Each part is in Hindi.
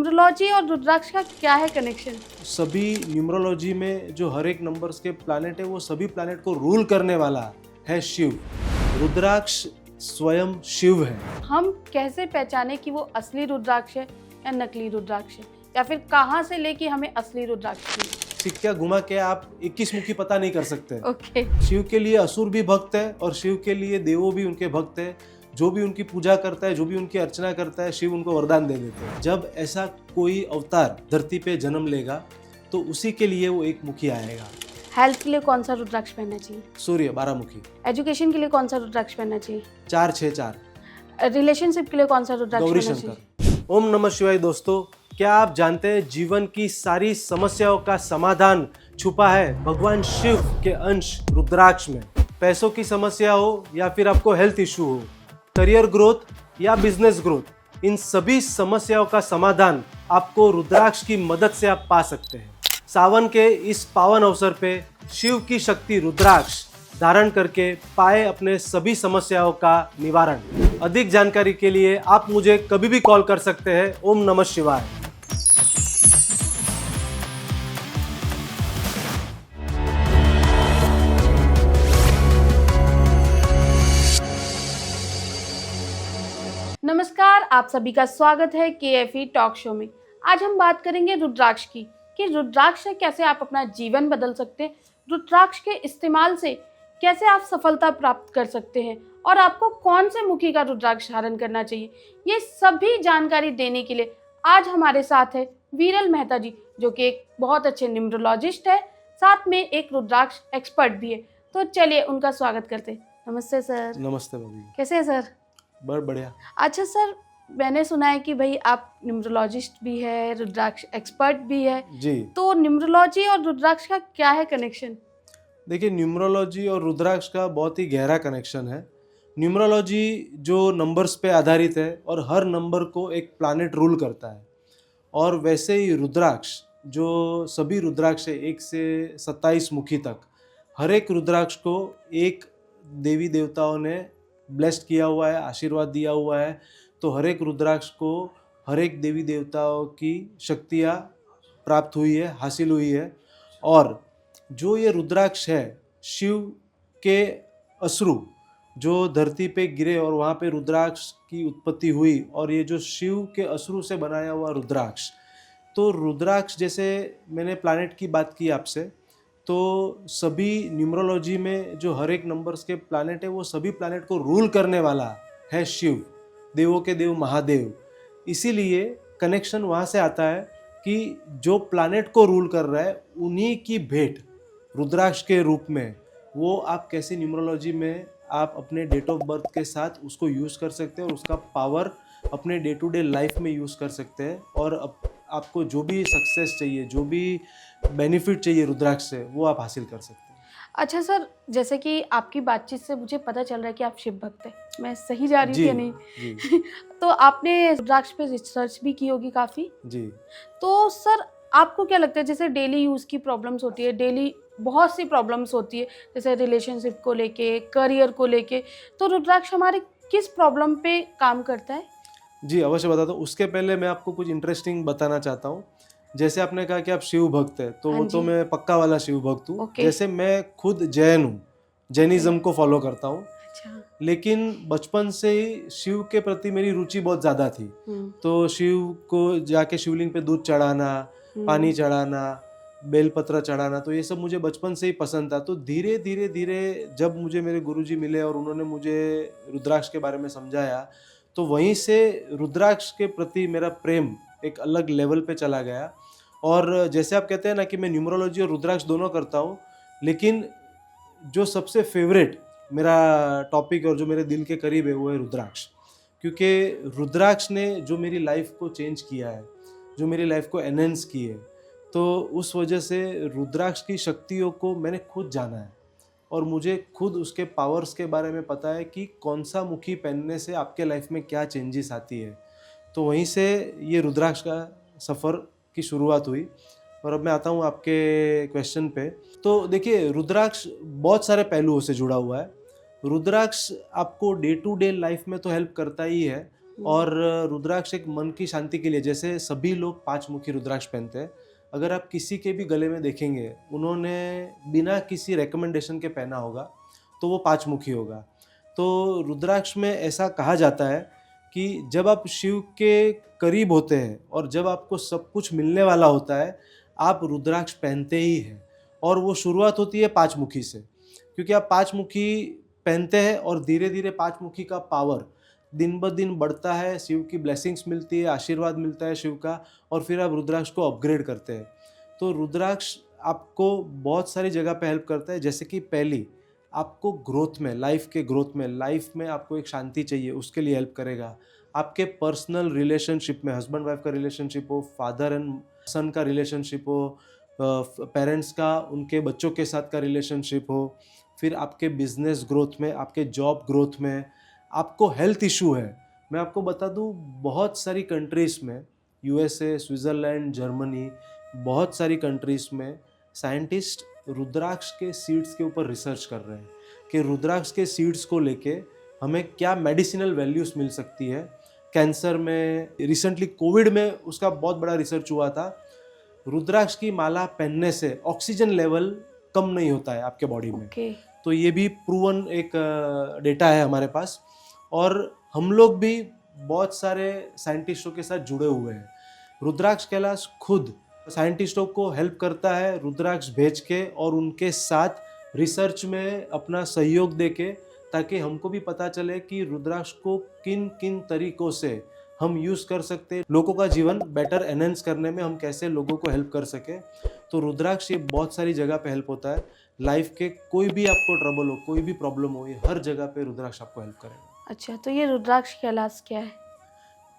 न्यूमरोलॉजी और रुद्राक्ष का क्या है कनेक्शन? सभी न्यूमरोलॉजी में जो हर एक नंबर्स के प्लैनेट है वो सभी प्लैनेट को रूल करने वाला है शिव। रुद्राक्ष स्वयं शिव है। हम कैसे पहचाने कि वो असली रुद्राक्ष है या नकली रुद्राक्ष है, या फिर कहाँ से लेके हमें असली रुद्राक्ष मिले? सिक्का घुमा के आप 21 मुखी पता नहीं कर सकते। ओके। शिव के लिए असुर भी भक्त है और शिव के लिए देवों भी उनके भक्त है। जो भी उनकी पूजा करता है, जो भी उनकी अर्चना करता है, शिव उनको वरदान दे देते हैं। जब ऐसा कोई अवतार धरती पे जन्म लेगा तो उसी के लिए वो एक मुखी आएगा। हेल्थ के लिए कौन सा रुद्राक्ष पहनना चाहिए? सूर्य 12 मुखी। एजुकेशन के लिए कौन सा रुद्राक्ष पहनना चाहिए? 464। रिलेशनशिप के लिए कौन सा रुद्राक्ष गौरी पहनना चाहिए? शंकर। ओम नमः शिवाय। दोस्तों, क्या आप जानते हैं जीवन की सारी समस्याओं का समाधान छुपा है भगवान शिव के अंश रुद्राक्ष में। पैसों की समस्या हो या फिर आपको हेल्थ इशू हो, करियर ग्रोथ या बिजनेस ग्रोथ, इन सभी समस्याओं का समाधान आपको रुद्राक्ष की मदद से आप पा सकते हैं। सावन के इस पावन अवसर पे शिव की शक्ति रुद्राक्ष धारण करके पाए अपने सभी समस्याओं का निवारण। अधिक जानकारी के लिए आप मुझे कभी भी कॉल कर सकते हैं। ओम नमः शिवाय। नमस्कार, आप सभी का स्वागत है KFE टॉक शो में। आज हम बात करेंगे रुद्राक्ष की कि रुद्राक्ष से कैसे आप अपना जीवन बदल सकते हैं, रुद्राक्ष के इस्तेमाल से कैसे आप सफलता प्राप्त कर सकते हैं और आपको कौन से मुखी का रुद्राक्ष धारण करना चाहिए। ये सभी जानकारी देने के लिए आज हमारे साथ है वीरल मेहता जी, जो कि एक बहुत अच्छे न्यूमरोलॉजिस्ट है, साथ में एक रुद्राक्ष एक्सपर्ट भी है। तो चलिए उनका स्वागत करते हैं। नमस्ते सर। नमस्ते भाभी। कैसे हैं सर? बहुत बढ़िया। अच्छा सर, मैंने सुना है कि भाई आप न्यूमरोलॉजिस्ट भी है, रुद्राक्ष एक्सपर्ट भी है जी। तो न्यूमरोलॉजी और रुद्राक्ष का क्या है कनेक्शन? देखिए, न्यूमरोलॉजी और रुद्राक्ष का बहुत ही गहरा कनेक्शन है। न्यूमरोलॉजी जो नंबर्स पे आधारित है और हर नंबर को एक प्लैनेट रूल करता है, और वैसे ही रुद्राक्ष जो सभी रुद्राक्ष है 1 से 27 मुखी तक, हर एक रुद्राक्ष को एक देवी देवताओं ने ब्लेस्ड किया हुआ है, आशीर्वाद दिया हुआ है। तो हर एक रुद्राक्ष को हर एक देवी देवताओं की शक्तियाँ प्राप्त हुई है, हासिल हुई है। और जो ये रुद्राक्ष है, शिव के अश्रु जो धरती पे गिरे और वहाँ पे रुद्राक्ष की उत्पत्ति हुई, और ये जो शिव के अश्रु से बनाया हुआ रुद्राक्ष, तो रुद्राक्ष, जैसे मैंने प्लैनेट की बात की आपसे, तो सभी न्यूमरोलॉजी में जो हर एक नंबर्स के प्लैनेट है वो सभी प्लैनेट को रूल करने वाला है शिव, देवों के देव महादेव। इसीलिए कनेक्शन वहाँ से आता है कि जो प्लैनेट को रूल कर रहा है उन्हीं की भेंट रुद्राक्ष के रूप में वो आप कैसे न्यूमरोलॉजी में आप अपने डेट ऑफ बर्थ के साथ उसको यूज़ कर सकते हैं और उसका पावर अपने डे टू डे लाइफ में यूज़ कर सकते हैं। और आपको जो भी सक्सेस चाहिए, जो भी बेनिफिट चाहिए रुद्राक्ष से, वो आप हासिल कर सकते हैं। अच्छा सर, जैसे कि आपकी बातचीत से मुझे पता चल रहा है कि आप शिव भक्त हैं। मैं सही जा रही हूँ या नहीं? जी। तो आपने रुद्राक्ष पे रिसर्च भी की होगी काफ़ी। जी। तो सर, आपको क्या लगता है, जैसे डेली यूज़ की प्रॉब्लम्स होती है, डेली बहुत सी प्रॉब्लम्स होती है, जैसे रिलेशनशिप को लेके, करियर को लेके, तो रुद्राक्ष हमारे किस प्रॉब्लम पे काम करता है? जी, अवश्य बताता हूँ। उसके पहले मैं आपको कुछ इंटरेस्टिंग बताना चाहता हूँ। जैसे आपने कहा कि आप शिव भक्त है, तो वो तो मैं पक्का वाला शिव भक्त हूँ। जैसे मैं खुद जैन हूँ, जैनिज्म को फॉलो करता हूँ। अच्छा। लेकिन बचपन से ही शिव के प्रति मेरी रुचि बहुत ज़्यादा थी। तो शिव को जाके शिवलिंग पे दूध चढ़ाना, पानी चढ़ाना, बेलपत्र चढ़ाना, तो ये सब मुझे बचपन से ही पसंद था। तो धीरे धीरे धीरे जब मुझे मेरे गुरुजी मिले और उन्होंने मुझे रुद्राक्ष के बारे में समझाया, तो वहीं से रुद्राक्ष के प्रति मेरा प्रेम एक अलग लेवल पे चला गया। और जैसे आप कहते हैं ना कि मैं न्यूमरोलॉजी और रुद्राक्ष दोनों करता हूँ, लेकिन जो सबसे फेवरेट मेरा टॉपिक और जो मेरे दिल के करीब है वो है रुद्राक्ष। क्योंकि रुद्राक्ष ने जो मेरी लाइफ को चेंज किया है, जो मेरी लाइफ को एनहेंस की है, तो उस वजह से रुद्राक्ष की शक्तियों को मैंने खुद जाना है और मुझे खुद उसके पावर्स के बारे में पता है कि कौन सा मुखी पहनने से आपके लाइफ में क्या चेंजेस आती है। तो वहीं से ये रुद्राक्ष का सफ़र की शुरुआत हुई। और अब मैं आता हूँ आपके क्वेश्चन पे। तो देखिए, रुद्राक्ष बहुत सारे पहलुओं से जुड़ा हुआ है। रुद्राक्ष आपको डे टू डे लाइफ में तो हेल्प करता ही है, और रुद्राक्ष एक मन की शांति के लिए, जैसे सभी लोग 5 मुखी रुद्राक्ष पहनते हैं, अगर आप किसी के भी गले में देखेंगे उन्होंने बिना किसी रिकमेंडेशन के पहना होगा तो वो 5 मुखी होगा। तो रुद्राक्ष में ऐसा कहा जाता है कि जब आप शिव के करीब होते हैं और जब आपको सब कुछ मिलने वाला होता है, आप रुद्राक्ष पहनते ही हैं। और वो शुरुआत होती है 5 मुखी से, क्योंकि आप 5 मुखी पहनते हैं और धीरे धीरे 5 मुखी का पावर दिन ब दिन बढ़ता है, शिव की ब्लेसिंग्स मिलती है, आशीर्वाद मिलता है शिव का, और फिर आप रुद्राक्ष को अपग्रेड करते हैं। तो रुद्राक्ष आपको बहुत सारी जगह पे हेल्प करता है, जैसे कि पहली आपको ग्रोथ में, लाइफ के ग्रोथ में, लाइफ में आपको एक शांति चाहिए उसके लिए हेल्प करेगा। आपके पर्सनल रिलेशनशिप में, हस्बैंड वाइफ का रिलेशनशिप हो, फादर एंड सन का रिलेशनशिप हो, पेरेंट्स का उनके बच्चों के साथ का रिलेशनशिप हो, फिर आपके बिजनेस ग्रोथ में, आपके जॉब ग्रोथ में, आपको हेल्थ इशू है। मैं आपको बता दूं, बहुत सारी कंट्रीज़ में, यूएसए, स्विट्ज़रलैंड, जर्मनी, बहुत सारी कंट्रीज़ में साइंटिस्ट रुद्राक्ष के सीड्स के ऊपर रिसर्च कर रहे हैं कि रुद्राक्ष के सीड्स को लेके हमें क्या मेडिसिनल वैल्यूज़ मिल सकती है। कैंसर में, रिसेंटली कोविड में उसका बहुत बड़ा रिसर्च हुआ था। रुद्राक्ष की माला पहनने से ऑक्सीजन लेवल कम नहीं होता है आपके बॉडी में। तो ये भी प्रूवन एक डेटा है हमारे पास, और हम लोग भी बहुत सारे साइंटिस्टों के साथ जुड़े हुए हैं। रुद्राक्ष कैलाश खुद साइंटिस्टों को हेल्प करता है रुद्राक्ष भेज के, और उनके साथ रिसर्च में अपना सहयोग दे के, ताकि हमको भी पता चले कि रुद्राक्ष को किन किन तरीकों से हम यूज़ कर सकते हैं, लोगों का जीवन बेटर एनहेंस करने में हम कैसे लोगों को हेल्प कर सके। तो रुद्राक्ष ये बहुत सारी जगह पे हेल्प होता है। लाइफ के कोई भी आपको ट्रबल हो, कोई भी प्रॉब्लम हो, ये हर जगह पे रुद्राक्ष आपको हेल्प करेगा। अच्छा, तो ये रुद्राक्ष कैलाश क्या है?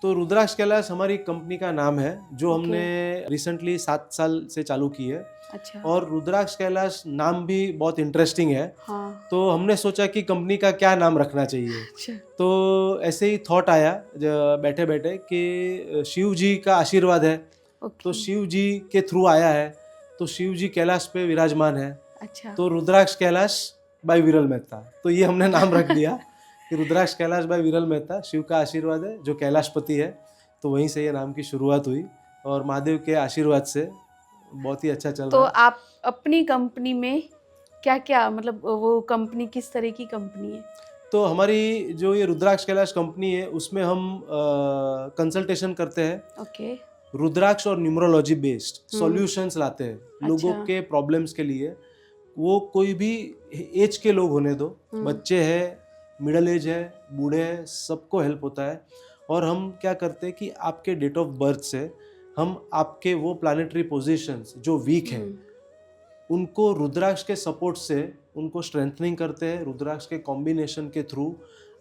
तो रुद्राक्ष कैलाश हमारी कंपनी का नाम है, जो हमने रिसेंटली 7 साल से चालू की है। अच्छा। और रुद्राक्ष कैलाश नाम भी बहुत इंटरेस्टिंग है। हाँ। तो हमने सोचा कि कंपनी का क्या नाम रखना चाहिए। अच्छा। तो ऐसे ही थॉट आया बैठे बैठे कि शिव जी का आशीर्वाद है, तो शिव जी के थ्रू आया है, तो शिव जी कैलाश पे विराजमान है। अच्छा। तो रुद्राक्ष कैलाश बाय विरल मेहता, तो ये हमने नाम रख दिया कि रुद्राक्ष कैलाश बाय विरल मेहता। शिव का आशीर्वाद है जो कैलाशपति है, तो वहीं से ये नाम की शुरुआत हुई, और महादेव के आशीर्वाद से बहुत ही अच्छा चल तो रहा है। आप अपनी कंपनी में क्या क्या, मतलब वो कंपनी किस तरह की कंपनी है? तो हमारी जो ये रुद्राक्ष कैलाश कंपनी है, उसमें हम कंसल्टेशन करते हैं। ओके। रुद्राक्ष और न्यूमरोलॉजी बेस्ड सॉल्यूशंस लाते हैं लोगों के प्रॉब्लम्स के लिए। वो कोई भी एज के लोग होने दो, बच्चे हैं, मिडिल एज है, बूढ़े हैं, सबको हेल्प होता है। और हम क्या करते हैं कि आपके डेट ऑफ बर्थ से हम आपके वो प्लानिटरी पोजीशंस जो वीक हैं उनको रुद्राक्ष के सपोर्ट से उनको स्ट्रेंथनिंग करते हैं। रुद्राक्ष के कॉम्बिनेशन के थ्रू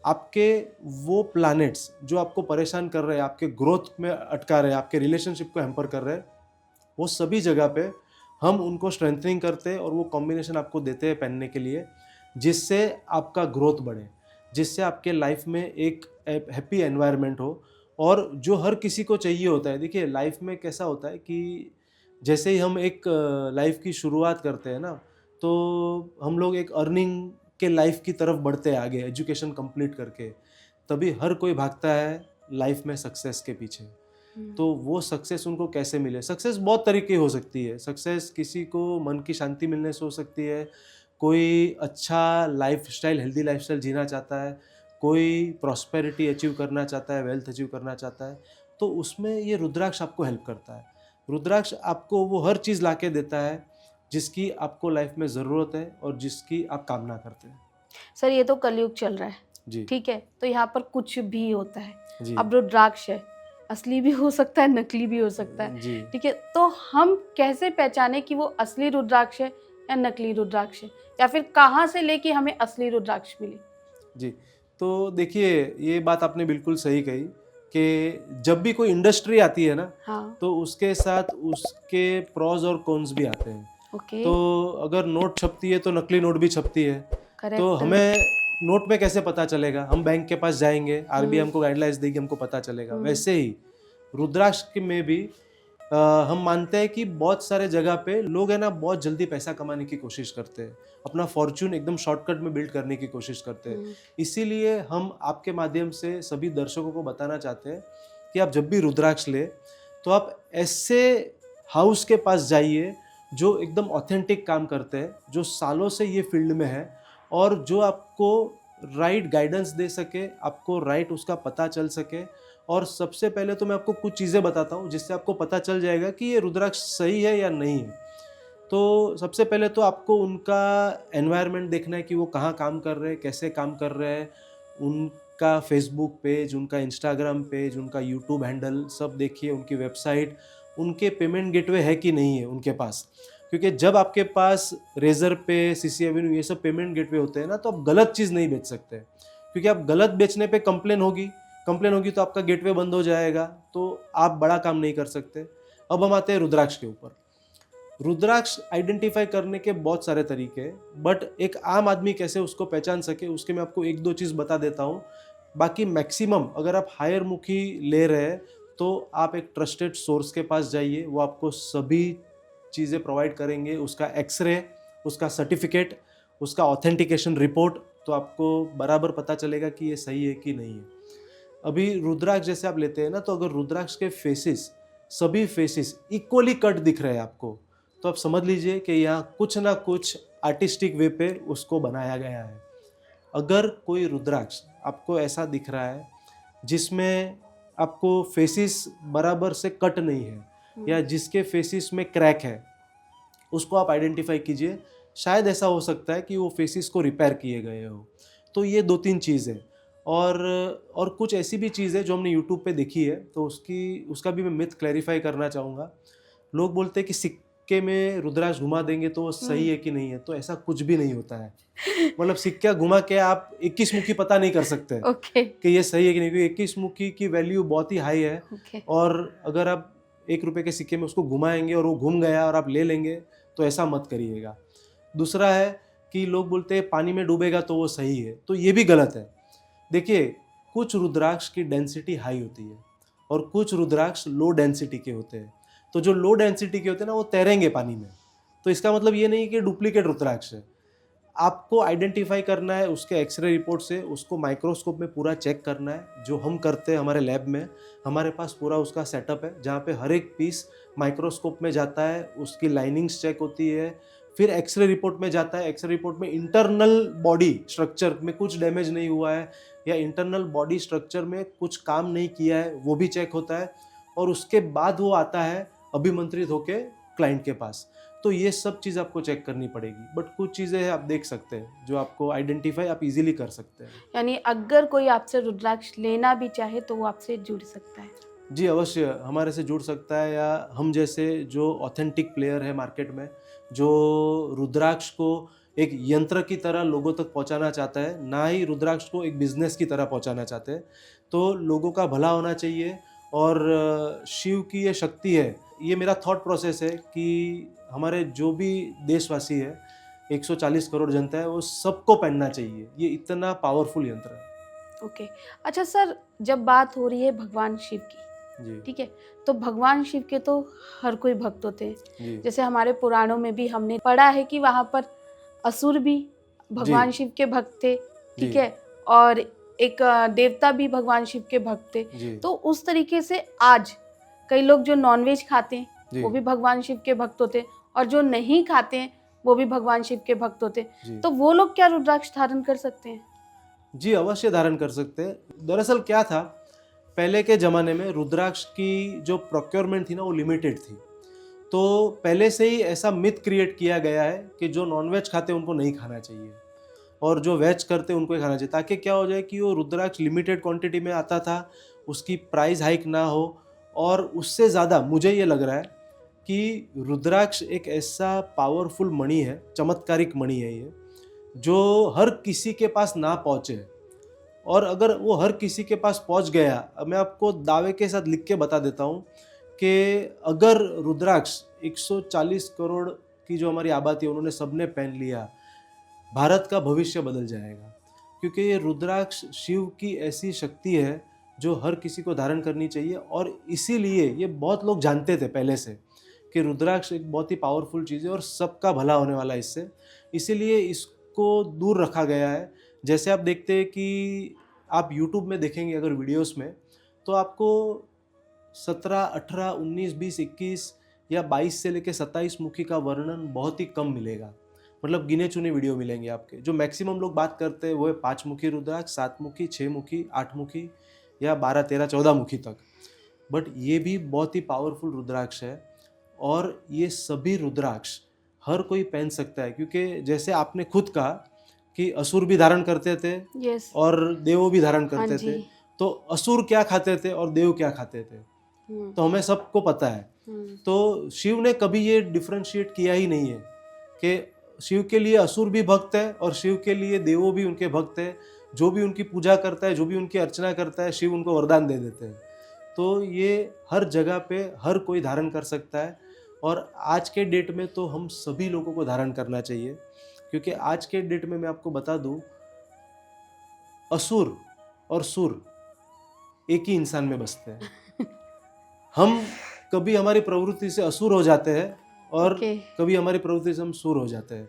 आपके वो प्लैनेट्स जो आपको परेशान कर रहे हैं, आपके ग्रोथ में अटका रहे हैं, आपके रिलेशनशिप को हैम्पर कर रहे हैं, वो सभी जगह पे हम उनको स्ट्रेंथनिंग करते हैं और वो कॉम्बिनेशन आपको देते हैं पहनने के लिए, जिससे आपका ग्रोथ बढ़े, जिससे आपके लाइफ में एक हैप्पी एनवायरनमेंट हो, और जो हर किसी को चाहिए होता है। देखिए लाइफ में कैसा होता है कि जैसे ही हम एक लाइफ की शुरुआत करते हैं ना, तो हम लोग एक अर्निंग के लाइफ की तरफ बढ़ते हैं आगे, एजुकेशन कंप्लीट करके, तभी हर कोई भागता है लाइफ में सक्सेस के पीछे। तो वो सक्सेस उनको कैसे मिले? सक्सेस बहुत तरीके हो सकती है। सक्सेस किसी को मन की शांति मिलने से हो सकती है, कोई अच्छा लाइफस्टाइल, हेल्दी लाइफस्टाइल जीना चाहता है, कोई प्रॉस्पेरिटी अचीव करना चाहता है, वेल्थ अचीव करना चाहता है, तो उसमें ये रुद्राक्ष आपको हेल्प करता है। रुद्राक्ष आपको वो हर चीज़ लाके देता है जिसकी आपको लाइफ में ज़रूरत है और जिसकी आप कामना करते हैं। सर ये तो कलयुग चल रहा है जी, ठीक है, तो यहाँ पर कुछ भी होता है। जी, अब रुद्राक्ष है, असली भी हो सकता है, नकली भी हो सकता है, जी। ठीक है, तो हम कैसे पहचाने कि वो असली रुद्राक्ष है या नकली रुद्राक्ष है, या फिर कहाँ से लेके हमें असली रुद्राक्ष मिले? जी, तो देखिए ये बात आपने बिल्कुल सही कही कि जब भी कोई इंडस्ट्री आती है ना, हाँ। तो उसके साथ उसके प्रॉज और कॉन्स भी आते हैं। ओके। तो अगर नोट छपती है तो नकली नोट भी छपती है। करेक्ट। तो हमें नोट में कैसे पता चलेगा? हम बैंक के पास जाएंगे, आरबीआई हमको गाइडलाइंस देगी, हमको पता चलेगा। वैसे ही रुद्राक्ष में भी हम मानते हैं कि बहुत सारे जगह पे लोग है ना बहुत जल्दी पैसा कमाने की कोशिश करते हैं, अपना फॉर्च्यून एकदम शॉर्टकट में बिल्ड करने की कोशिश करते हैं। इसीलिए हम आपके माध्यम से सभी दर्शकों को बताना चाहते हैं कि आप जब भी रुद्राक्ष ले तो आप ऐसे हाउस के पास जाइए जो एकदम ऑथेंटिक काम करते हैं, जो सालों से ये फील्ड में है और जो आपको राइट गाइडेंस दे सके, आपको राइट उसका पता चल सके। और सबसे पहले तो मैं आपको कुछ चीज़ें बताता हूँ जिससे आपको पता चल जाएगा कि ये रुद्राक्ष सही है या नहीं है। तो सबसे पहले तो आपको उनका एनवायरनमेंट देखना है कि वो कहाँ काम कर रहे हैं, कैसे काम कर रहे हैं। उनका फेसबुक पेज, उनका इंस्टाग्राम पेज, उनका यूट्यूब हैंडल सब देखिए, उनकी वेबसाइट, उनके पेमेंट गेटवे है कि नहीं है उनके पास। क्योंकि जब आपके पास रेजर पे, सीसी एवेन्यू ये सब पेमेंट गेटवे होते हैं ना, तो आप गलत चीज़ नहीं बेच सकते, क्योंकि आप गलत बेचने पे कंप्लेन होगी तो आपका गेटवे बंद हो जाएगा, तो आप बड़ा काम नहीं कर सकते। अब हम आते हैं रुद्राक्ष के ऊपर। रुद्राक्ष आइडेंटिफाई करने के बहुत सारे तरीके हैं, बट एक आम आदमी कैसे उसको पहचान सके उसके मैं आपको एक दो चीज़ बता देता हूँ। बाकी मैक्सिमम अगर आप हायर मुखी ले रहे हैं तो आप एक ट्रस्टेड सोर्स के पास जाइए, वो आपको सभी चीज़ें प्रोवाइड करेंगे, उसका एक्सरे, उसका सर्टिफिकेट, उसका ऑथेंटिकेशन रिपोर्ट, तो आपको बराबर पता चलेगा कि ये सही है कि नहीं है। अभी रुद्राक्ष जैसे आप लेते हैं ना, तो अगर रुद्राक्ष के फेसिस, सभी फेसिस इक्वली कट दिख रहे हैं आपको, तो आप समझ लीजिए कि यहाँ कुछ ना कुछ आर्टिस्टिक वे पे उसको बनाया गया है। अगर कोई रुद्राक्ष आपको ऐसा दिख रहा है जिसमें आपको फेसिस बराबर से कट नहीं है या जिसके फेसिस में क्रैक है, उसको आप आइडेंटिफाई कीजिए। शायद ऐसा हो सकता है कि वो फेसिस को रिपेयर किए गए हो। तो ये दो तीन चीज़ है। और कुछ ऐसी भी चीज़ है जो हमने यूट्यूब पे देखी है, तो उसका भी मैं मिथ क्लैरिफाई करना चाहूँगा। लोग बोलते हैं कि सिक्के में रुद्राक्ष घुमा देंगे तो वो सही है कि नहीं है, तो ऐसा कुछ भी नहीं होता है। मतलब सिक्का घुमा के आप 21 मुखी पता नहीं कर सकते कि ये सही है कि नहीं, क्योंकि 21 मुखी की वैल्यू बहुत ही हाई है। और अगर आप 1 रुपये के सिक्के में उसको घुमाएंगे और वो घूम गया और आप ले लेंगे, तो ऐसा मत करिएगा। दूसरा है कि लोग बोलते हैं पानी में डूबेगा तो वो सही है, तो ये भी गलत है। देखिए, कुछ रुद्राक्ष की डेंसिटी हाई होती है और कुछ रुद्राक्ष लो डेंसिटी के होते हैं। तो जो लो डेंसिटी के होते हैं ना, वो तैरेंगे पानी में, तो इसका मतलब ये नहीं कि डुप्लीकेट रुद्राक्ष है। आपको आइडेंटिफाई करना है उसके एक्सरे रिपोर्ट से, उसको माइक्रोस्कोप में पूरा चेक करना है, जो हम करते हैं हमारे लैब में। हमारे पास पूरा उसका सेटअप है जहाँ पे हर एक पीस माइक्रोस्कोप में जाता है, उसकी लाइनिंग्स चेक होती है, फिर एक्सरे रिपोर्ट में जाता है। एक्सरे रिपोर्ट में इंटरनल बॉडी स्ट्रक्चर में कुछ डैमेज नहीं हुआ है या इंटरनल बॉडी स्ट्रक्चर में कुछ काम नहीं किया है, वो भी चेक होता है। और उसके बाद वो आता है अभिमंत्रित होके क्लाइंट के पास। तो ये सब चीज़ आपको चेक करनी पड़ेगी, बट कुछ चीज़ें आप देख सकते हैं जो आपको आइडेंटिफाई आप इजीली कर सकते हैं। यानी अगर कोई आपसे रुद्राक्ष लेना भी चाहे तो वो आपसे जुड़ सकता है? जी अवश्य, हमारे से जुड़ सकता है, या हम जैसे जो ऑथेंटिक प्लेयर है मार्केट में, जो रुद्राक्ष को एक यंत्र की तरह लोगों तक पहुंचाना चाहता है, ना ही रुद्राक्ष को एक बिजनेस की तरह पहुंचाना चाहते हैं। तो लोगों का भला होना चाहिए और शिव की ये शक्ति है। ये मेरा थॉट प्रोसेस है कि हमारे जो भी देशवासी है, 140 करोड़ जनता है, वो सबको पहनना चाहिए। ये इतना पावरफुल यंत्र है। ओके। अच्छा सर, जब बात हो रही है भगवान शिव की, जी ठीक है, तो भगवान शिव के तो हर कोई भक्त होते हैं। जी जैसे हमारे पुराणों में भी हमने पढ़ा है कि वहाँ पर असुर भी भगवान शिव के भक्त थे, ठीक जी। है, और एक देवता भी भगवान शिव के भक्त थे। जी तो उस तरीके से आज कई लोग जो नॉनवेज खाते हैं जी वो भी भगवान शिव के भक्त होते हैं, और जो नहीं खाते हैं वो भी भगवान शिव के भक्त होते हैं। जी तो वो लोग क्या रुद्राक्ष धारण कर सकते हैं? जी अवश्य धारण कर सकते हैं। दरअसल क्या था, पहले के ज़माने में रुद्राक्ष की जो प्रोक्योरमेंट थी ना, वो लिमिटेड थी। तो पहले से ही ऐसा मिथ क्रिएट किया गया है कि जो नॉनवेज खाते हैं उनको नहीं खाना चाहिए और जो वेज करते हैं उनको ही खाना चाहिए, ताकि क्या हो जाए कि वो रुद्राक्ष लिमिटेड क्वांटिटी में आता था, उसकी प्राइस हाइक ना हो। और उससे ज़्यादा मुझे ये लग रहा है कि रुद्राक्ष एक ऐसा पावरफुल मणि है, चमत्कारिक मणि है ये, जो हर किसी के पास ना पहुँचे। और अगर वो हर किसी के पास पहुँच गया, मैं आपको दावे के साथ लिख के बता देता हूँ कि अगर रुद्राक्ष 140 करोड़ की जो हमारी आबादी है उन्होंने सबने पहन लिया, भारत का भविष्य बदल जाएगा। क्योंकि ये रुद्राक्ष शिव की ऐसी शक्ति है जो हर किसी को धारण करनी चाहिए। और इसीलिए ये बहुत लोग जानते थे पहले से कि रुद्राक्ष एक बहुत ही पावरफुल चीज़ है और सबका भला होने वाला है इससे, इसीलिए इसको दूर रखा गया है। जैसे आप देखते हैं कि आप यूट्यूब में देखेंगे अगर वीडियोस में, तो आपको 17, 18, 19, 20, 21 या 22 से लेकर 27 मुखी का वर्णन बहुत ही कम मिलेगा। मतलब गिने चुने वीडियो मिलेंगे आपके। जो मैक्सिमम लोग बात करते हैं वो है 5 मुखी रुद्राक्ष, 7 मुखी, 6 मुखी, 8 मुखी या 12, 13, 14 मुखी तक। बट ये भी बहुत ही पावरफुल रुद्राक्ष है और ये सभी रुद्राक्ष हर कोई पहन सकता है, क्योंकि जैसे आपने खुद कहा कि असुर भी धारण करते थे यस। और देव भी धारण हाँ करते जी। थे। तो असुर क्या खाते थे और देव क्या खाते थे तो हमें सबको पता है। तो शिव ने कभी ये डिफरेंशिएट किया ही नहीं है कि शिव के लिए असुर भी भक्त है और शिव के लिए देवो भी उनके भक्त है। जो भी उनकी पूजा करता है, जो भी उनकी अर्चना करता है, शिव उनको वरदान दे देते हैं। तो ये हर जगह पे हर कोई धारण कर सकता है और आज के डेट में तो हम सभी लोगों को धारण करना चाहिए, क्योंकि आज के डेट में मैं आपको बता दूं, असुर और सुर एक ही इंसान में बसते हैं। हम कभी हमारी प्रवृत्ति से असुर हो जाते हैं और ओके। कभी हमारी प्रवृत्ति से हम सुर हो जाते हैं।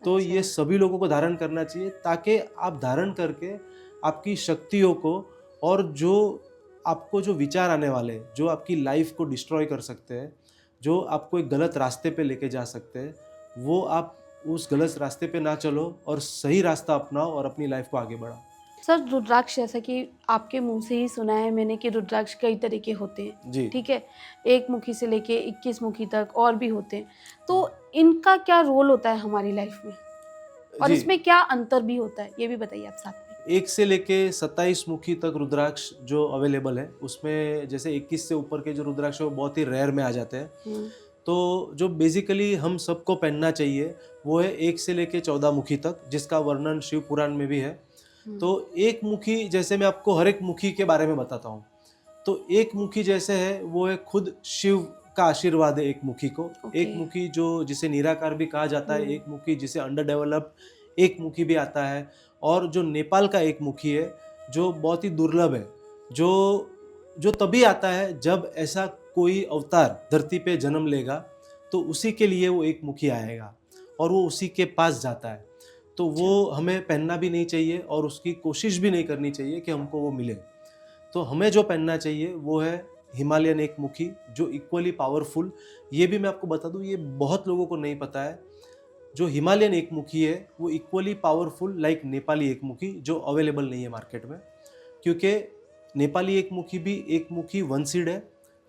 तो ये सभी लोगों को धारण करना चाहिए, ताकि आप धारण करके आपकी शक्तियों को और जो आपको जो विचार आने वाले, जो आपकी लाइफ को डिस्ट्रॉय कर सकते हैं, जो आपको एक गलत रास्ते पे लेके जा सकते हैं, वो आप उस गलत रास्ते पे ना चलो और सही रास्ता अपनाओ और अपनी लाइफ को आगे बढ़ाओ। सर, रुद्राक्ष जैसा कि आपके मुंह से ही सुना है मैंने कि रुद्राक्ष कई तरह के होते हैं, जी। ठीक है, 1 मुखी से लेके 21 मुखी तक और भी होते हैं। तो इनका क्या रोल होता है हमारी लाइफ में और जी। इसमें क्या अंतर भी होता है, ये भी बताइए आप साथ में। 1 से लेके 27 मुखी तक रुद्राक्ष जो अवेलेबल है, उसमें जैसे 21 से ऊपर के जो रुद्राक्ष है वो बहुत ही रेयर में आ जाते हैं। तो जो बेसिकली हम सबको पहनना चाहिए वो है 1 से लेके 14 मुखी तक, जिसका वर्णन शिव पुराण में भी है। तो 1 मुखी, जैसे मैं आपको हर एक मुखी के बारे में बताता हूँ। तो 1 मुखी जैसे है वो है खुद शिव का आशीर्वाद है 1 मुखी को। ओके। 1 मुखी जो जिसे निराकार भी कहा जाता है, 1 मुखी जिसे अंडर डेवलप्ड 1 मुखी भी आता है। और जो नेपाल का 1 मुखी है जो बहुत ही दुर्लभ है, जो तभी आता है जब ऐसा कोई अवतार धरती पे जन्म लेगा, तो उसी के लिए वो 1 मुखी आएगा और वो उसी के पास जाता है। तो वो हमें पहनना भी नहीं चाहिए और उसकी कोशिश भी नहीं करनी चाहिए कि हमको वो मिले। तो हमें जो पहनना चाहिए वो है हिमालयन 1 मुखी, जो इक्वली पावरफुल। ये भी मैं आपको बता दूं, ये बहुत लोगों को नहीं पता है। जो हिमालयन 1 मुखी है वो इक्वली पावरफुल लाइक नेपाली 1 मुखी, जो अवेलेबल नहीं है मार्केट में, क्योंकि नेपाली 1 मुखी भी 1 मुखी 1 सीड है,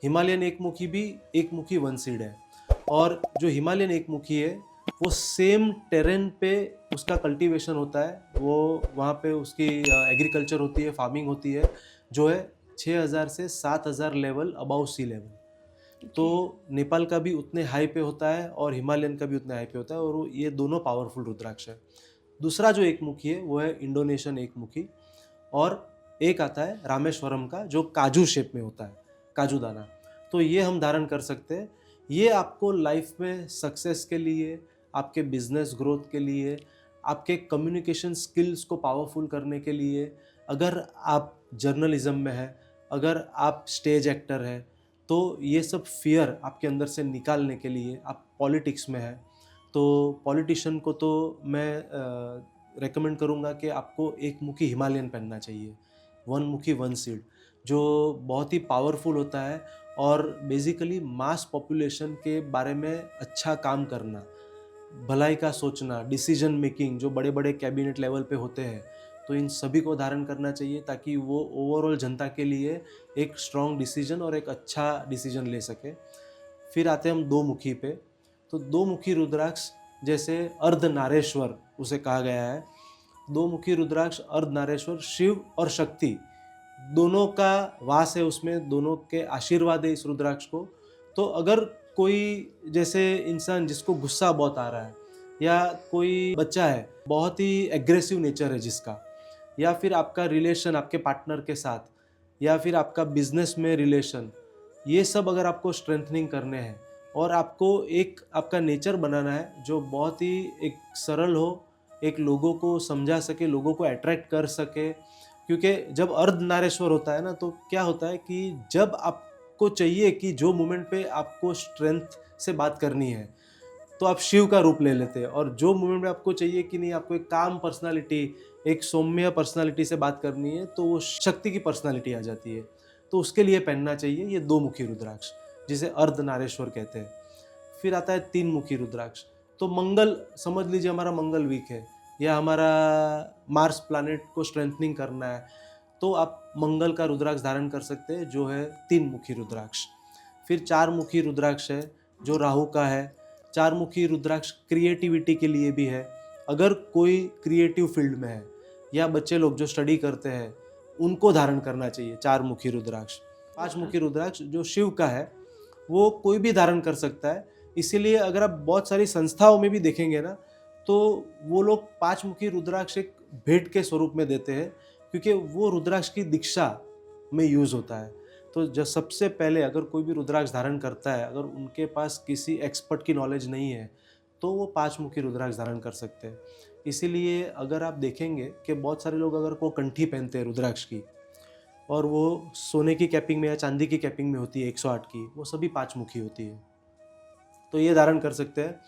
हिमालयन 1 मुखी भी 1 मुखी 1 सीड है। और जो हिमालयन 1 मुखी है वो सेम टेरेन पे उसका कल्टीवेशन होता है, वो वहाँ पे उसकी एग्रीकल्चर होती है, फार्मिंग होती है, जो है 6000 से 7000 लेवल अबाउ सी लेवल। तो नेपाल का भी उतने हाई पे होता है और हिमालयन का भी उतने हाई पे होता है, और ये दोनों पावरफुल रुद्राक्ष है। दूसरा जो 1 मुखी है वो है इंडोनेशियन 1 मुखी, और एक आता है रामेश्वरम का जो काजू शेप में होता है, काजू दाना। तो ये हम धारण कर सकते हैं। ये आपको लाइफ में सक्सेस के लिए, आपके बिजनेस ग्रोथ के लिए, आपके कम्युनिकेशन स्किल्स को पावरफुल करने के लिए, अगर आप जर्नलिज्म में है, अगर आप स्टेज एक्टर है, तो ये सब फियर आपके अंदर से निकालने के लिए, आप पॉलिटिक्स में है तो पॉलिटिशियन को तो मैं रेकमेंड करूँगा कि आपको 1 मुखी हिमालयन पहनना चाहिए, 1 मुखी 1 सीड, जो बहुत ही पावरफुल होता है। और बेसिकली मास पॉपुलेशन के बारे में अच्छा काम करना, भलाई का सोचना, डिसीजन मेकिंग जो बड़े बड़े कैबिनेट लेवल पे होते हैं, तो इन सभी को धारण करना चाहिए ताकि वो ओवरऑल जनता के लिए एक स्ट्रॉन्ग डिसीजन और एक अच्छा डिसीजन ले सके। फिर आते हैं हम 2 मुखी पे। तो 2 मुखी रुद्राक्ष जैसे अर्धनारेश्वर उसे कहा गया है। 2 मुखी रुद्राक्ष अर्धनारेश्वर, शिव और शक्ति दोनों का वास है उसमें, दोनों के आशीर्वाद है इस रुद्राक्ष को। तो अगर कोई जैसे इंसान जिसको गुस्सा बहुत आ रहा है, या कोई बच्चा है बहुत ही एग्रेसिव नेचर है जिसका, या फिर आपका रिलेशन आपके पार्टनर के साथ, या फिर आपका बिजनेस में रिलेशन, ये सब अगर आपको स्ट्रेंथनिंग करने हैं और आपको एक आपका नेचर बनाना है जो बहुत ही एक सरल हो, एक लोगों को समझा सके, लोगों को अट्रैक्ट कर सके, क्योंकि जब अर्धनारेश्वर होता है ना, तो क्या होता है कि जब आपको चाहिए कि जो मोमेंट पे आपको स्ट्रेंथ से बात करनी है, तो आप शिव का रूप ले लेते हैं, और जो मोमेंट में आपको चाहिए कि नहीं, आपको एक काम पर्सनालिटी, एक सौम्य पर्सनालिटी से बात करनी है, तो वो शक्ति की पर्सनालिटी आ जाती है। तो उसके लिए पहनना चाहिए ये 2 मुखी रुद्राक्ष, जिसे अर्धनारेश्वर कहते हैं। फिर आता है 3 मुखी रुद्राक्ष। तो मंगल, समझ लीजिए हमारा मंगल वीक है, या हमारा मार्स प्लैनेट को स्ट्रेंथनिंग करना है, तो आप मंगल का रुद्राक्ष धारण कर सकते हैं, जो है 3 मुखी रुद्राक्ष। फिर 4 मुखी रुद्राक्ष है, जो राहु का है। 4 मुखी रुद्राक्ष क्रिएटिविटी के लिए भी है। अगर कोई क्रिएटिव फील्ड में है, या बच्चे लोग जो स्टडी करते हैं, उनको धारण करना चाहिए 4 मुखी रुद्राक्ष। 5 मुखी रुद्राक्ष जो शिव का है, वो कोई भी धारण कर सकता है। इसीलिए अगर आप बहुत सारी संस्थाओं में भी देखेंगे ना, तो वो लोग 5 मुखी रुद्राक्ष एक भेंट के स्वरूप में देते हैं, क्योंकि वो रुद्राक्ष की दीक्षा में यूज़ होता है। तो जब सबसे पहले अगर कोई भी रुद्राक्ष धारण करता है, अगर उनके पास किसी एक्सपर्ट की नॉलेज नहीं है, तो वो 5 मुखी रुद्राक्ष धारण कर सकते हैं। इसीलिए अगर आप देखेंगे कि बहुत सारे लोग अगर को कंठी पहनते हैं रुद्राक्ष की, और वो सोने की कैपिंग में या चांदी की कैपिंग में होती है 108 की, वो सभी 5 मुखी होती है, तो ये धारण कर सकते हैं।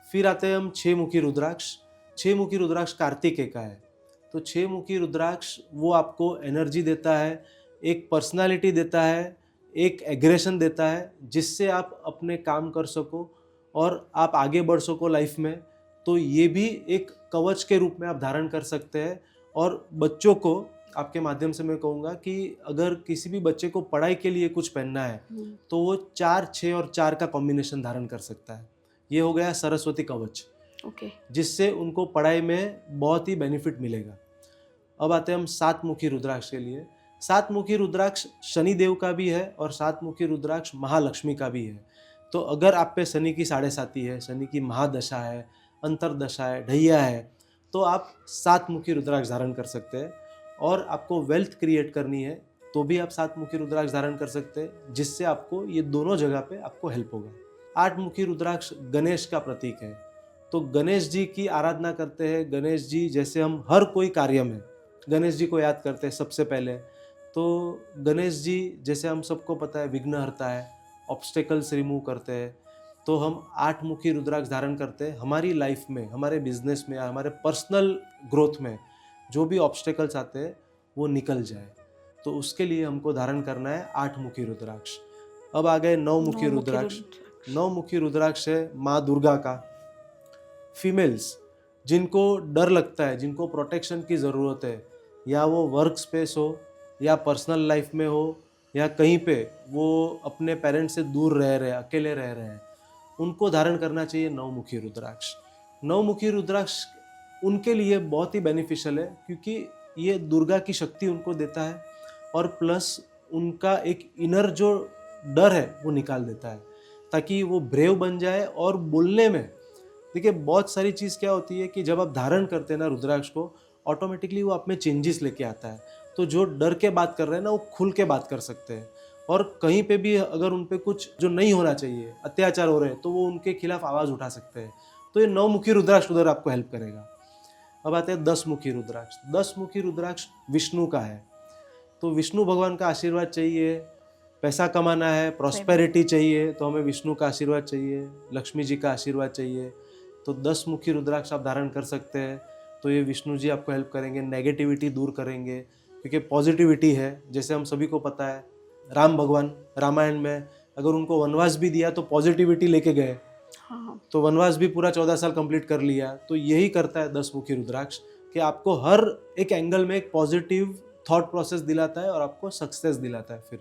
फिर आते हैं हम 6 मुखी रुद्राक्ष। 6 मुखी रुद्राक्ष कार्तिकेय का है। तो 6 मुखी रुद्राक्ष वो आपको एनर्जी देता है, एक पर्सनालिटी देता है, एक एग्रेशन देता है, जिससे आप अपने काम कर सको और आप आगे बढ़ सको लाइफ में। तो ये भी एक कवच के रूप में आप धारण कर सकते हैं। और बच्चों को आपके माध्यम से मैं कहूँगा कि अगर किसी भी बच्चे को पढ़ाई के लिए कुछ पहनना है, तो वो 4, 6 और 4 का कॉम्बिनेशन धारण कर सकता है। ये हो गया सरस्वती कवच, जिससे उनको पढ़ाई में बहुत ही बेनिफिट मिलेगा। अब आते हैं हम 7 मुखी रुद्राक्ष के लिए। 7 मुखी रुद्राक्ष शनिदेव का भी है, और 7 मुखी रुद्राक्ष महालक्ष्मी का भी है। तो अगर आप पे शनि की 7.5 है, शनि की महादशा है, अंतरदशा है, ढैया है, तो आप 7 मुखी रुद्राक्ष धारण कर सकते हैं। और आपको वेल्थ क्रिएट करनी है, तो भी आप 7 मुखी रुद्राक्ष धारण कर सकते हैं, जिससे आपको ये दोनों जगह पे आपको हेल्प होगा। 8 मुखी रुद्राक्ष गणेश का प्रतीक है। तो गणेश जी की आराधना करते हैं। गणेश जी जैसे हम हर कोई कार्य में गणेश जी को याद करते हैं सबसे पहले। तो गणेश जी जैसे हम सबको पता है विघ्नहर्ता है, ऑब्स्टेकल्स रिमूव करते हैं। तो हम 8 मुखी रुद्राक्ष धारण करते हैं। हमारी लाइफ में, हमारे बिजनेस में, हमारे पर्सनल ग्रोथ में जो भी ऑब्स्टेकल्स आते हैं वो निकल जाए, तो उसके लिए हमको धारण करना है 8 मुखी रुद्राक्ष। अब आ गए 9 मुखी रुद्राक्ष। 9 मुखी रुद्राक्ष है माँ दुर्गा का। फीमेल्स जिनको डर लगता है, जिनको प्रोटेक्शन की ज़रूरत है, या वो वर्क स्पेस हो या पर्सनल लाइफ में हो, या कहीं पे वो अपने पेरेंट्स से दूर रह रहे हैं, अकेले रह रहे हैं, उनको धारण करना चाहिए 9 मुखी रुद्राक्ष। 9 मुखी रुद्राक्ष उनके लिए बहुत ही बेनिफिशियल है, क्योंकि ये दुर्गा की शक्ति उनको देता है, और प्लस उनका एक इनर जो डर है वो निकाल देता है, ताकि वो ब्रेव बन जाए। और बोलने में देखिए बहुत सारी चीज़ क्या होती है कि जब आप धारण करते हैं ना रुद्राक्ष को, ऑटोमेटिकली वो आप में चेंजेस लेके आता है। तो जो डर के बात कर रहे हैं ना, वो खुल के बात कर सकते हैं। और कहीं पे भी अगर उन पे कुछ जो नहीं होना चाहिए, अत्याचार हो रहे हैं, तो वो उनके खिलाफ आवाज़ उठा सकते हैं। तो ये 9 मुखी रुद्राक्ष उधर आपको हेल्प करेगा। अब आते हैं 10 मुखी रुद्राक्ष। 10 मुखी रुद्राक्ष विष्णु का है। तो विष्णु भगवान का आशीर्वाद चाहिए, पैसा कमाना है, प्रॉस्पेरिटी चाहिए, तो हमें विष्णु का आशीर्वाद चाहिए, लक्ष्मी जी का आशीर्वाद चाहिए। तो 10 मुखी रुद्राक्ष आप धारण कर सकते हैं। तो ये विष्णु जी आपको हेल्प करेंगे, नेगेटिविटी दूर करेंगे, क्योंकि पॉजिटिविटी है। जैसे हम सभी को पता है, राम भगवान रामायण में अगर उनको वनवास भी दिया तो पॉजिटिविटी लेके गए। हाँ। तो वनवास भी पूरा 14 साल कंप्लीट कर लिया। तो यही करता है 10 मुखी रुद्राक्ष, कि आपको हर एक एंगल में एक पॉजिटिव थॉट प्रोसेस दिलाता है और आपको सक्सेस दिलाता है। फिर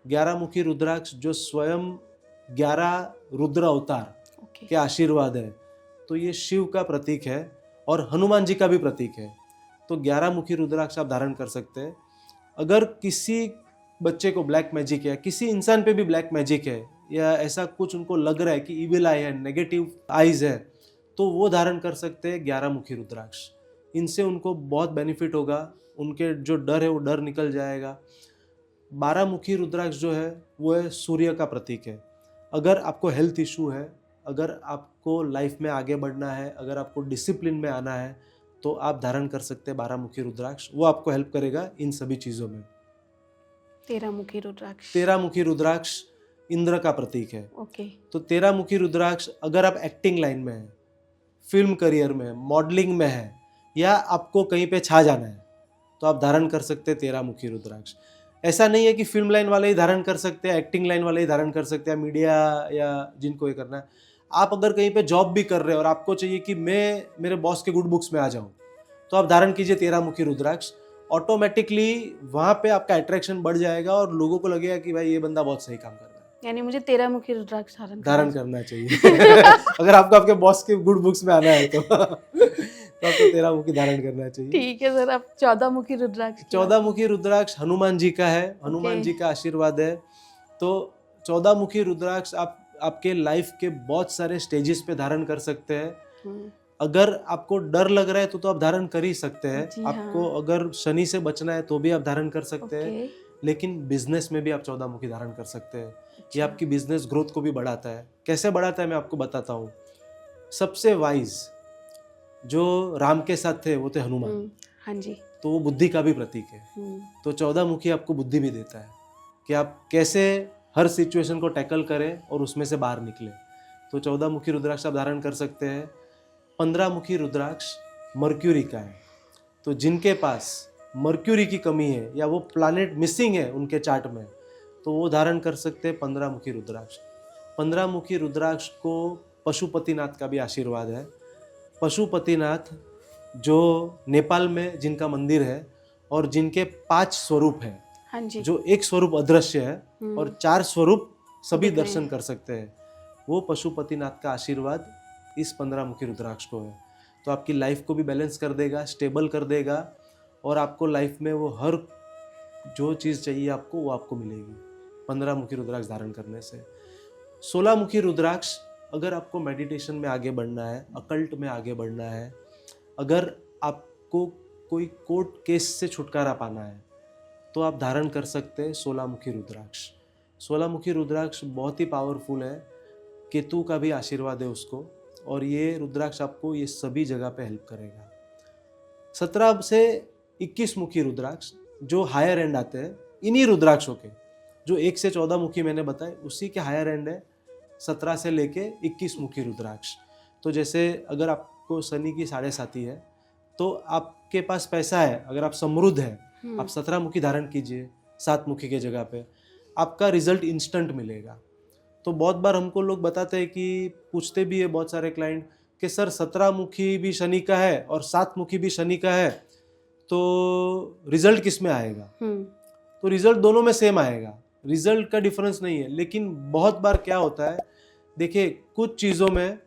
11 मुखी रुद्राक्ष जो स्वयं 11 रुद्र अवतार के आशीर्वाद है, तो ये शिव का प्रतीक है और हनुमान जी का भी प्रतीक है। तो 11 मुखी रुद्राक्ष आप धारण कर सकते हैं। अगर किसी बच्चे को ब्लैक मैजिक है, किसी इंसान पे भी ब्लैक मैजिक है, या ऐसा कुछ उनको लग रहा है कि इविल आई है, नेगेटिव आइज है, तो वो धारण कर सकते हैं 11 मुखी रुद्राक्ष। इनसे उनको बहुत बेनिफिट होगा, उनके जो डर है वो डर निकल जाएगा। 12 मुखी रुद्राक्ष जो है वो है सूर्य का प्रतीक है। अगर आपको हेल्थ इशू है, अगर आपको लाइफ में आगे बढ़ना है, अगर आपको डिसिप्लिन में आना है, तो आप धारण कर सकते हैं 12 मुखी रुद्राक्ष। वो आपको हेल्प करेगा इन सभी चीज़ों में। 13 मुखी रुद्राक्ष। 13 मुखी रुद्राक्ष इंद्र का प्रतीक है। ओके। तो 13 मुखी रुद्राक्ष अगर आप एक्टिंग लाइन में हैं, फिल्म करियर में, मॉडलिंग में है, या आपको कहीं पे छा जाना है, तो आप धारण कर सकते हैं 13 मुखी रुद्राक्ष। ऐसा नहीं है कि फिल्म लाइन वाले ही धारण कर सकते हैं, एक्टिंग लाइन वाले ही धारण कर सकते हैं, मीडिया या जिनको ये करना है। आप अगर कहीं पे जॉब भी कर रहे हैं और आपको चाहिए कि मैं मेरे बॉस के गुड बुक्स में आ जाऊं, तो आप धारण कीजिए 13 मुखी रुद्राक्ष। ऑटोमेटिकली वहां पे आपका अट्रैक्शन बढ़ जाएगा और लोगों को लगेगा कि भाई ये बंदा बहुत सही काम कर रहा है। यानी मुझे 13 मुखी रुद्राक्ष धारण करना चाहिए। अगर आपको आपके बॉस के गुड बुक्स में आना है तो आपको 13 मुखी धारण करना चाहिए। ठीक है सर, अब 14 मुखी रुद्राक्ष। 14 मुखी रुद्राक्ष हनुमान जी का है, हनुमान जी का आशीर्वाद है। तो 14 मुखी रुद्राक्ष आप आपके लाइफ के बहुत सारे स्टेजेस पे धारण कर सकते हैं। अगर आपको डर लग रहा है तो आप धारण कर ही सकते हैं। आपको अगर शनि से बचना है तो भी आप धारण कर सकते हैं। लेकिन बिजनेस में भी आप 14 मुखी धारण कर सकते हैं। ये आपकी बिजनेस ग्रोथ को भी बढ़ाता है। कैसे बढ़ाता है मैं आपको बताता हूँ। सबसे वाइज जो राम के साथ थे वो थे हनुमान। हाँ जी। तो वो बुद्धि का भी प्रतीक है। तो 14 मुखी आपको बुद्धि भी देता है कि आप कैसे हर सिचुएशन को टैकल करें और उसमें से बाहर निकले। तो 14 मुखी रुद्राक्ष आप धारण कर सकते हैं। 15 मुखी रुद्राक्ष मर्क्यूरी का है। तो जिनके पास मर्क्यूरी की कमी है या वो प्लैनेट मिसिंग है उनके चार्ट में, तो वो धारण कर सकते हैं 15 मुखी रुद्राक्ष। 15 मुखी रुद्राक्ष को पशुपतिनाथ का भी आशीर्वाद है। पशुपतिनाथ जो नेपाल में जिनका मंदिर है और जिनके 5 स्वरूप हैं। हाँ जी। जो एक स्वरूप अदृश्य है और 4 स्वरूप सभी दर्शन कर सकते हैं, वो पशुपतिनाथ का आशीर्वाद इस 15 मुखी रुद्राक्ष को है। तो आपकी लाइफ को भी बैलेंस कर देगा, स्टेबल कर देगा और आपको लाइफ में वो हर जो चीज़ चाहिए आपको वो आपको मिलेगी 15 मुखी रुद्राक्ष धारण करने से। 16 मुखी रुद्राक्ष अगर आपको मेडिटेशन में आगे बढ़ना है, अकल्ट में आगे बढ़ना है, अगर आपको कोई कोर्ट केस से छुटकारा पाना है, तो आप धारण कर सकते हैं 16 मुखी रुद्राक्ष। 16 मुखी रुद्राक्ष बहुत ही पावरफुल है। केतु का भी आशीर्वाद है उसको, और ये रुद्राक्ष आपको ये सभी जगह पे हेल्प करेगा। 17 से 21 मुखी रुद्राक्ष जो हायर एंड आते हैं, इन्हीं रुद्राक्षों के जो 1 से 14 मुखी मैंने बताए, उसी के हायर एंड है 17 से लेके 21 मुखी रुद्राक्ष। तो जैसे अगर आपको शनि की 7.5 है तो आपके पास पैसा है, अगर आप समृद्ध है, आप 17 मुखी धारण कीजिए 7 मुखी के जगह पे, आपका रिजल्ट इंस्टेंट मिलेगा। तो बहुत बार हमको लोग बताते हैं कि पूछते भी है बहुत सारे क्लाइंट कि सर 17 मुखी भी शनि का है और 7 मुखी भी शनि का है, तो रिजल्ट किस में आएगा? तो रिजल्ट दोनों में सेम आएगा, रिजल्ट का डिफरेंस नहीं है। लेकिन बहुत बार क्या होता है, देखिए कुछ चीज़ों में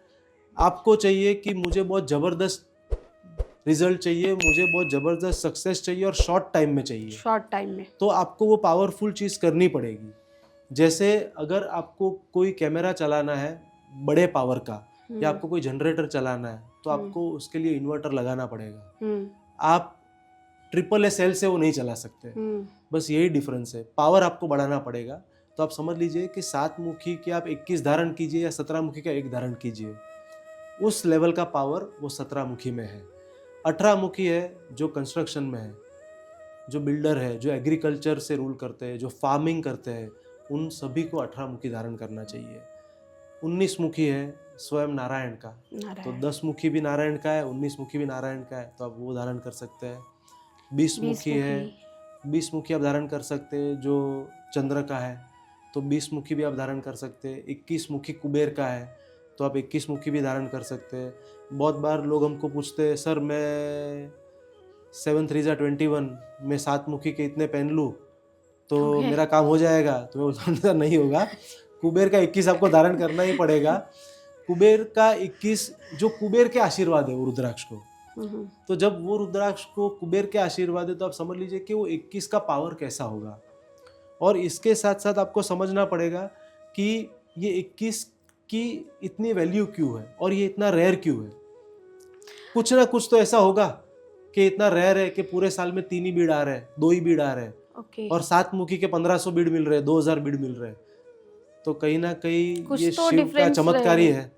आपको चाहिए कि मुझे बहुत ज़बरदस्त रिजल्ट चाहिए, मुझे बहुत ज़बरदस्त सक्सेस चाहिए और शॉर्ट टाइम में चाहिए, शॉर्ट टाइम में, तो आपको वो पावरफुल चीज़ करनी पड़ेगी। जैसे अगर आपको कोई कैमरा चलाना है बड़े पावर का, या आपको कोई जनरेटर चलाना है, तो आपको उसके लिए इन्वर्टर लगाना पड़ेगा। आप AAA सेल से वो नहीं चला सकते। बस यही डिफरेंस है, पावर आपको बढ़ाना पड़ेगा। तो आप समझ लीजिए कि 7 मुखी के आप 21 धारण कीजिए या 17 मुखी का 1 धारण कीजिए, उस लेवल का पावर वो 17 मुखी में है। 18 मुखी है जो कंस्ट्रक्शन में है, जो बिल्डर है, जो एग्रीकल्चर से रूल करते हैं, जो फार्मिंग करते हैं, उन सभी को 18 मुखी धारण करना चाहिए। 19 मुखी है स्वयं नारायण का, तो 10 मुखी भी नारायण का है, 19 मुखी भी नारायण का है, तो आप वो धारण कर सकते हैं। 20 मुखी है, 20 मुखी आप धारण कर सकते हैं जो चंद्र का है, तो 20 मुखी भी आप धारण कर सकते हैं। 21 मुखी कुबेर का है, तो आप 21 मुखी भी धारण कर सकते हैं। बहुत बार लोग हमको पूछते हैं सर मैं 7 3 21 में 7 मुखी के इतने पहन लूँ तो मेरा काम हो जाएगा? तो मैं बोलता नहीं होगा। कुबेर का 21 आपको धारण करना ही पड़ेगा। कुबेर का 21 जो कुबेर के आशीर्वाद है वो रुद्राक्ष को, तो जब वो रुद्राक्ष को कुबेर के आशीर्वाद है तो आप समझ लीजिए कि वो 21 का पावर कैसा होगा। और इसके साथ साथ आपको समझना पड़ेगा कि ये 21 की इतनी वैल्यू क्यों है और ये इतना रेयर क्यों है। कुछ ना कुछ तो ऐसा होगा कि इतना रेयर है कि पूरे साल में 3 ही बीड़ आ रहे हैं, 2 ही बीड़ आ रहे हैं, और 7 मुखी के 1500 बीड़ मिल रहे हैं, 2000 बीड़ मिल रहे हैं। तो कहीं ना कहीं ये तो शिव का चमत्कार ही है।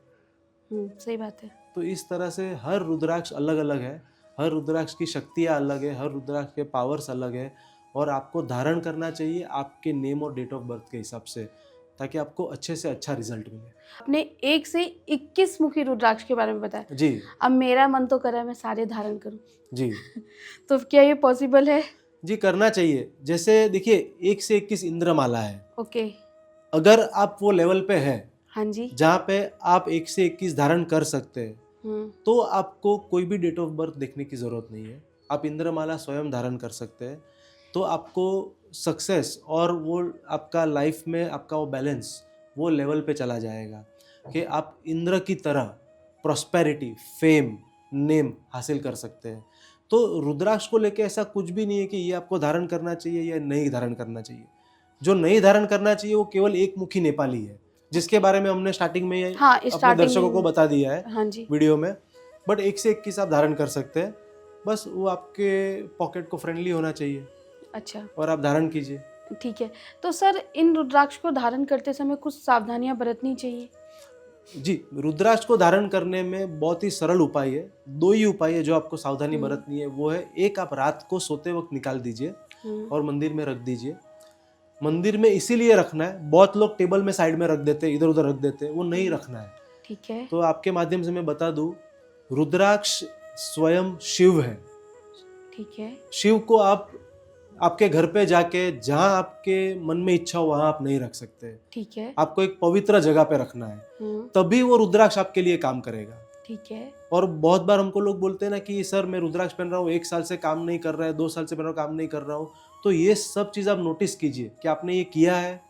सही बात है। तो इस तरह से हर रुद्राक्ष अलग अलग है। हर रुद्राक्ष की शक्तियाँ अलग है, हर रुद्राक्ष के पावर्स अलग है और आपको धारण करना चाहिए आपके नेम और डेट ऑफ बर्थ के हिसाब से, ताकि आपको अच्छे से अच्छा रिजल्ट मिले। आपने 1 से 21 मुखी रुद्राक्ष के बारे में बताया। जी अब मेरा मन तो कर रहा है मैं सारे धारण करूं। जी तो क्या ये पॉसिबल है? जी, करना चाहिए। जैसे देखिए 1 से 21 इंद्रमाला है, ओके। अगर आप वो लेवल पे है हाँ जी। जहाँ पे आप 1 से 21 धारण कर सकते हैं, तो आपको कोई भी डेट ऑफ बर्थ देखने की ज़रूरत नहीं है। आप इंद्रमाला स्वयं धारण कर सकते हैं, तो आपको सक्सेस और वो आपका लाइफ में आपका वो बैलेंस वो लेवल पे चला जाएगा कि आप इंद्र की तरह प्रॉस्पेरिटी, फेम, नेम हासिल कर सकते हैं। तो रुद्राक्ष को लेके ऐसा कुछ भी नहीं है कि ये आपको धारण करना चाहिए या नहीं धारण करना चाहिए। जो नहीं धारण करना चाहिए वो केवल एक मुखी नेपाली है, जिसके बारे में हमने स्टार्टिंग में हाँ, अपने स्टार्टिंग दर्शकों में। को बता दिया है हाँ जी। वीडियो में। बट 1 से 21 आप धारण कर सकते हैं, बस वो आपके पॉकेट को फ्रेंडली होना चाहिए अच्छा, और आप धारण कीजिए। ठीक है। तो सर इन रुद्राक्ष को धारण करते समय कुछ सावधानियां बरतनी चाहिए? जी, रुद्राक्ष को धारण करने में बहुत ही सरल उपाय है। 2 ही उपाय है जो आपको सावधानी बरतनी है। वो है, एक आप रात को सोते वक्त निकाल दीजिए और मंदिर में रख दीजिए। मंदिर में इसीलिए रखना है, बहुत लोग टेबल में साइड में रख देते हैं, इधर उधर रख देते हैं, वो नहीं रखना है। ठीक है। तो आपके माध्यम से मैं बता दूं, रुद्राक्ष स्वयं शिव है। ठीक है। शिव को आप आपके घर पे जाके जहां आपके मन में इच्छा हो वहां आप नहीं रख सकते। ठीक है। आपको एक पवित्र जगह पे रखना है, तभी वो रुद्राक्ष आपके लिए काम करेगा। ठीक है। और बहुत बार हमको लोग बोलते हैं ना कि सर मैं रुद्राक्ष पहन रहा हूँ, 1 साल से काम नहीं कर रहा है, 2 साल से पहन रहा हूँ, काम नहीं कर रहा हूँ। तो ये सब चीज़ आप नोटिस कीजिए कि आपने ये किया है,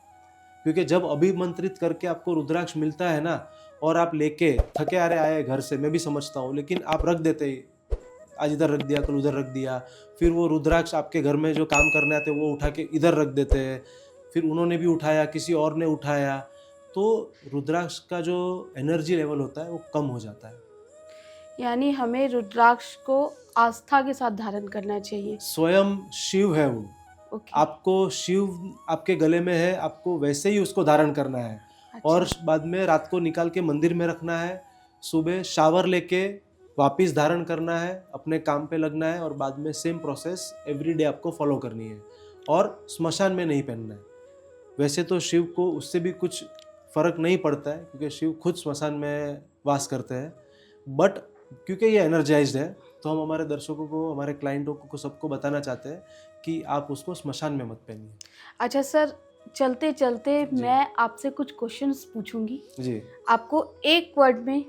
क्योंकि जब अभिमंत्रित करके आपको रुद्राक्ष मिलता है ना, और आप लेके थके आ रहे आए घर से, मैं भी समझता हूँ, लेकिन आप रख देते, आज इधर रख दिया, कल उधर रख दिया, फिर वो रुद्राक्ष आपके घर में जो काम करने आते वो उठा के इधर रख देते हैं, फिर उन्होंने भी उठाया, किसी और ने उठाया, तो रुद्राक्ष का जो एनर्जी लेवल होता है वो कम हो जाता है। यानी हमें रुद्राक्ष को आस्था के साथ धारण करना चाहिए। स्वयं शिव है वो। ओके। आपको शिव आपके गले में है, आपको वैसे ही उसको धारण करना है। अच्छा। और बाद में रात को निकाल के मंदिर में रखना है, सुबह शावर लेके वापस धारण करना है, अपने काम पे लगना है, और बाद में सेम प्रोसेस एवरीडे आपको फॉलो करनी है, और स्मशान में नहीं पहनना है। वैसे तो शिव को उससे भी कुछ फर्क नहीं पड़ता है, क्योंकि शिव खुद स्मशान में वास करते हैं, बट क्योंकि ये एनर्जाइज्ड है, तो हम हमारे दर्शकों को, हमारे क्लाइंटों को सबको बताना चाहते हैं कि आप उसको स्मशान में मत पहनिए। अच्छा सर, चलते चलते मैं आपसे कुछ क्वेश्चंस पूछूंगी जी। आपको एक वर्ड में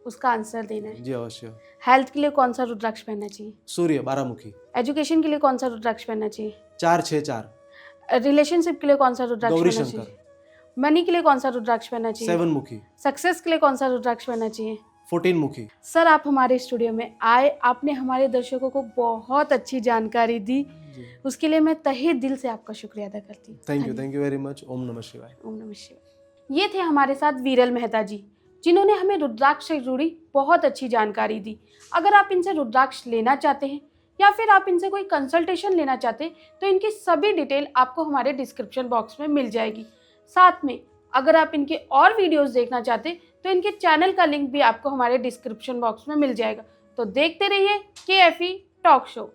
उसका आंसर देना है। जी अवश्य। हेल्थ के लिए कौन सा रुद्राक्ष पहनना चाहिए? सूर्य 12 मुखी। एजुकेशन के लिए कौन सा रुद्राक्ष पहनना चाहिए? 464। रिलेशनशिप के लिए कौन सा रुद्राक्ष गौरी पहनना शंकर। चाहिए? मनी के लिए कौन सा रुद्राक्ष पहनना चाहिए? 7 मुखी। सक्सेस के लिए कौन सा रुद्राक्ष पहनना चाहिए? 14 मुखी। सर आप हमारे स्टूडियो में आए, आपने हमारे दर्शकों को बहुत अच्छी जानकारी दी, उसके लिए मैं तहे दिल से आपका शुक्रिया अदा करती हूँ। Thank you very much. Om नमः शिवाय। ओम नमः शिवाय। ये थे हमारे साथ वीरल मेहता जी, जिन्होंने हमें रुद्राक्ष से जुड़ी बहुत अच्छी जानकारी दी। अगर आप इनसे रुद्राक्ष लेना चाहते हैं या फिर आप इनसे कोई कंसल्टेशन लेना चाहते हैं, तो इनकी सभी डिटेल आपको हमारे डिस्क्रिप्शन बॉक्स में मिल जाएगी। साथ में अगर आप इनके और वीडियोस देखना चाहते हैं, तो इनके चैनल का लिंक भी आपको हमारे डिस्क्रिप्शन बॉक्स में मिल जाएगा। तो देखते रहिए KFE टॉक शो।